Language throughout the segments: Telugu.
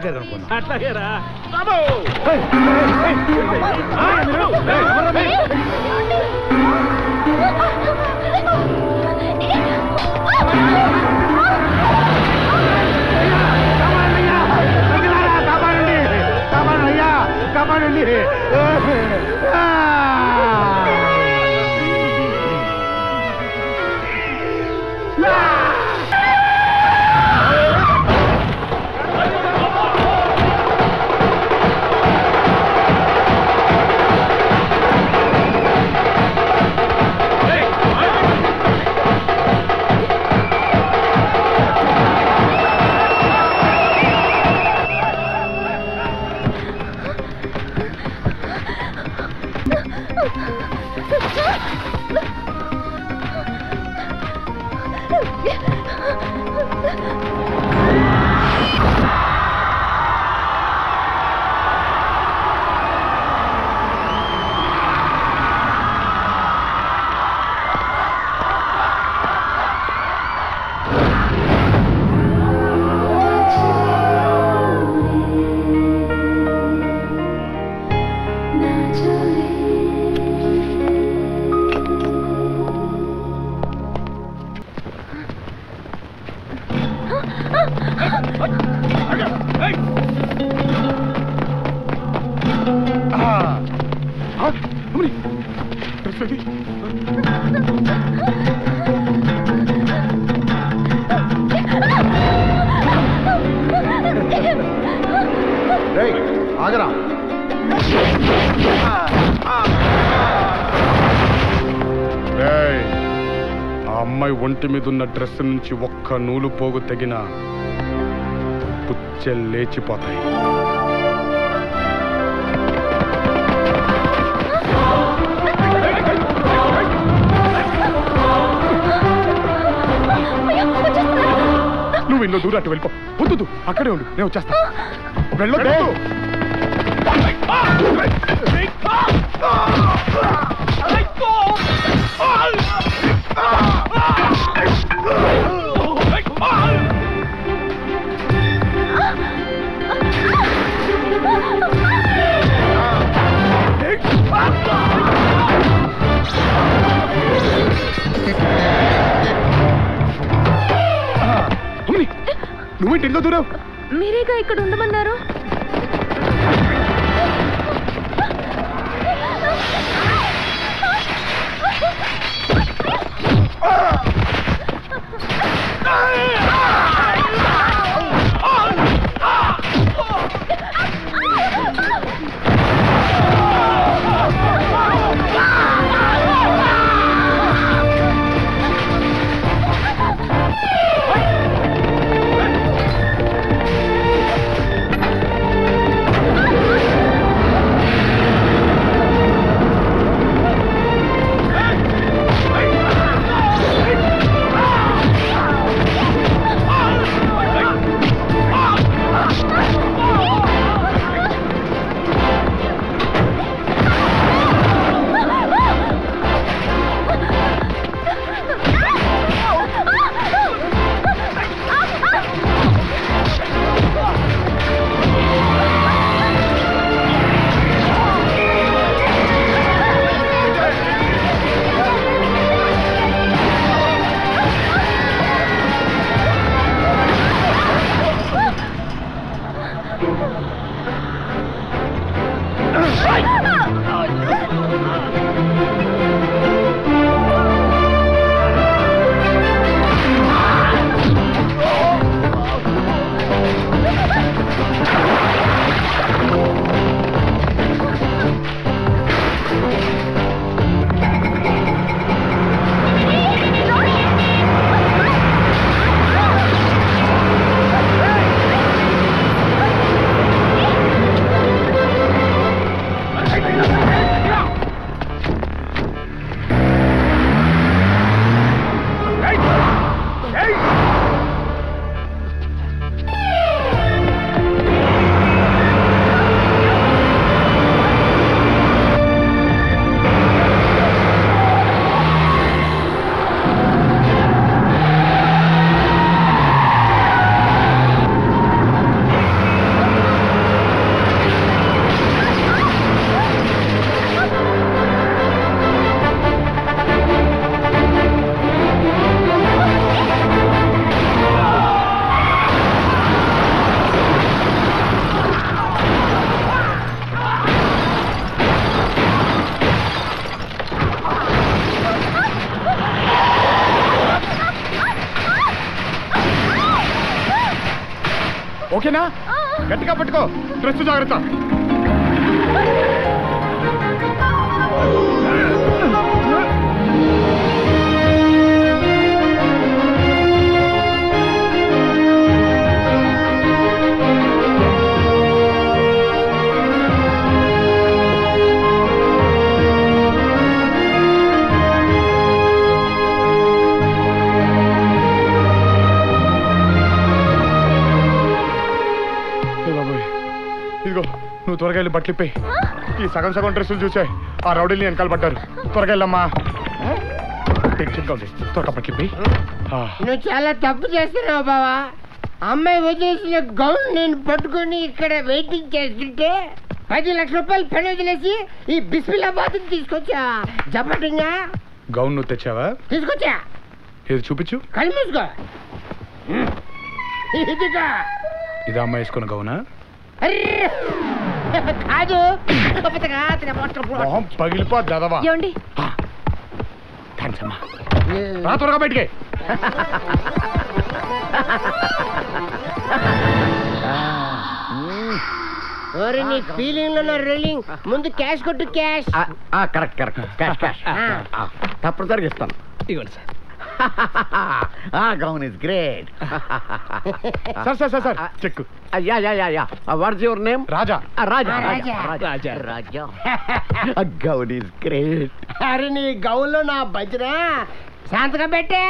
లేదనుకున్నా. అట్లాగేరా కాపాడండి. ఆగరా ఆ అమ్మాయి ఒంటి మీద ఉన్న డ్రెస్ నుంచి ఒక్క నూలు పోగు తగిన పుచ్చెలు లేచిపోతాయి. నువ్వు ఇన్నో దూరం అటు వెళ్ళిపో. వద్దు, అక్కడే ఉండు, నేను వచ్చేస్తా. వెళ్ళొద్దు. నువ్వేంటి ఇంట్లో దూరం? మీరేగా ఇక్కడ ఉండమన్నారు. ఓకేనా? గట్టిగా పట్టుకో, డ్రెస్ జాగ్రత్త. ఇదిగో నువ్వు త్వరగా వెళ్ళి బట్టలు ఇప్పి. ఈ సగం సగం డ్రెస్సులు చూసే ఆ రౌడీని వెనకాల పడ్డారు. త్వరగా వెళ్ళమ్మా. త్వరగా బట్టలు ఇప్పి. నువ్వు చాలా తప్పు చేస్తున్నావు బావా. అమ్మాయి వదిలేసిన గౌన్ నేను పట్టుకొని ఇక్కడ వెయిటింగ్ చేస్తుంటే 10 లక్షల రూపాయలు పని వదిలేసి ఈ బిస్మిల్లాబాద్ తీసుకొచ్చా. జపటింగా గౌన్ నువ్వు తెచ్చావా? తీసుకొచ్చా. ఇది చూపించు. కళ్ళు మూసుకో. ఇదిగా ఇది అమ్మాయి వేసుకున్న గౌనా? కాదు, మొహం పగిలిపోద్ది అదవా. ఏమండి? థాంక్స్ అమ్మా. రా త్వరగా బయటికి. నీ ఫీలింగ్ లో రీలింగ్ ముందు క్యాష్ కొట్టు. Cash correct correct. Cash cash తప్పనిసరిగా ఇస్తాను. ఇవ్వండి sir. Gown is great. Sir check. What's your name? Raja. Raja Raja. Raja Raja. Gown is great. అరే నీ గౌన్ లో నా భజన శాంతగా పెట్టే.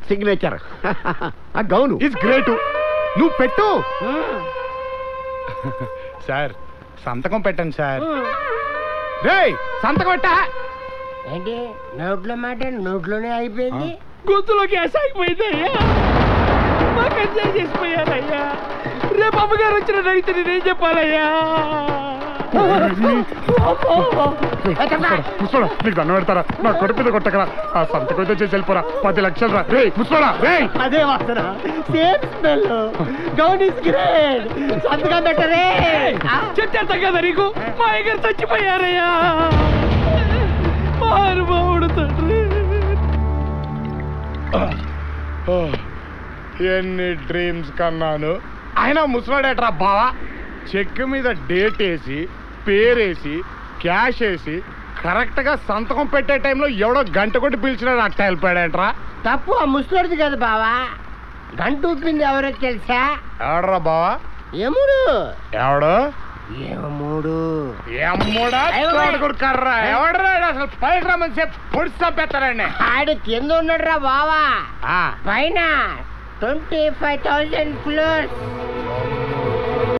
సిగ్నేచర్. Gown is great. నువ్వు పెట్టు. సార్ సంతకం పెట్టండి సార్. రేయ్ సంతకం పెట్టా. ఏంటి నోట్లో మాట నోట్లోనే అయిపోయింది. గొంతులో గ్యాస్ అయిపోయింది అయ్యా. మాకు ఎంజాయ్ చేసిపోయారయ్యా. రేపు అమ్మగారు వచ్చిన అడిగితే నేనేం చెప్పాలయ్యా? ముసోడా నీకు దండం పెడతారా? నా కొడుకు మీద కొట్టకరా. ఆ సంతకం అయితే చేసి వెళ్ళిపోరా. 10 లక్షలు రా. రే ముసోడా రే. అదే వాసన, same smell. Gown is great. సంతగా పెట్టరే. చెప్తే కదా నీకు. మా అయ్యగారు చచ్చిపోయారయ్యా. మారుబావుడు తండ్రి. ఎన్ని డ్రీమ్స్ కన్నాను. ఆయన ముసలాడేట్రా బావా. చెక్ మీద డేట్ వేసి పేరేసి క్యాష్ వేసి కరెక్ట్గా సంతకం పెట్టే టైంలో ఎవడో గంట కొట్టి పిలిచినాడు. అట్ట వెళ్ళిపోయాడేంట్రా. తప్పు ఆ ముసలిది కదా బావా. గంట ఊపింది ఎవరో తెలుసా? ఎవడరా బావా? ఎముడు. ఎవడు? ఎముడు. ఎమ్ముడా కర్రా. ఎవడరా అసలు పైకి రమ్మని చెప్పి పొడిస్తా పెడతారండి. ఆడు కింద ఉన్నాడు రా బావా. పైన 25,000 ఫ్లోర్స్.